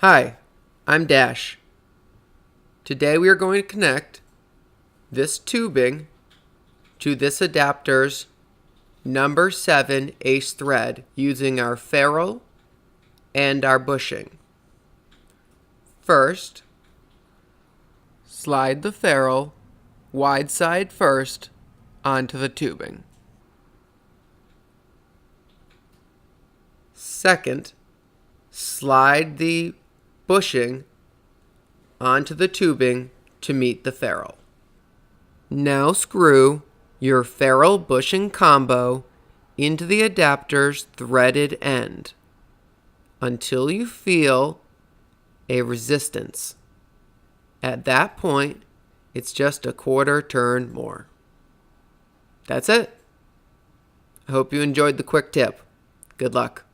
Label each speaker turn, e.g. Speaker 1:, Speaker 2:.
Speaker 1: Hi, I'm Dash. Today we are going to connect this tubing to this adapter's number 7 ace thread using our ferrule and our bushing. First, slide the ferrule wide side first onto the tubing. Second, slide the bushing onto the tubing to meet the ferrule. Now screw your ferrule bushing combo into the adapter's threaded end until you feel a resistance. At that point, it's just a quarter turn more. That's it. I hope you enjoyed the quick tip. Good luck.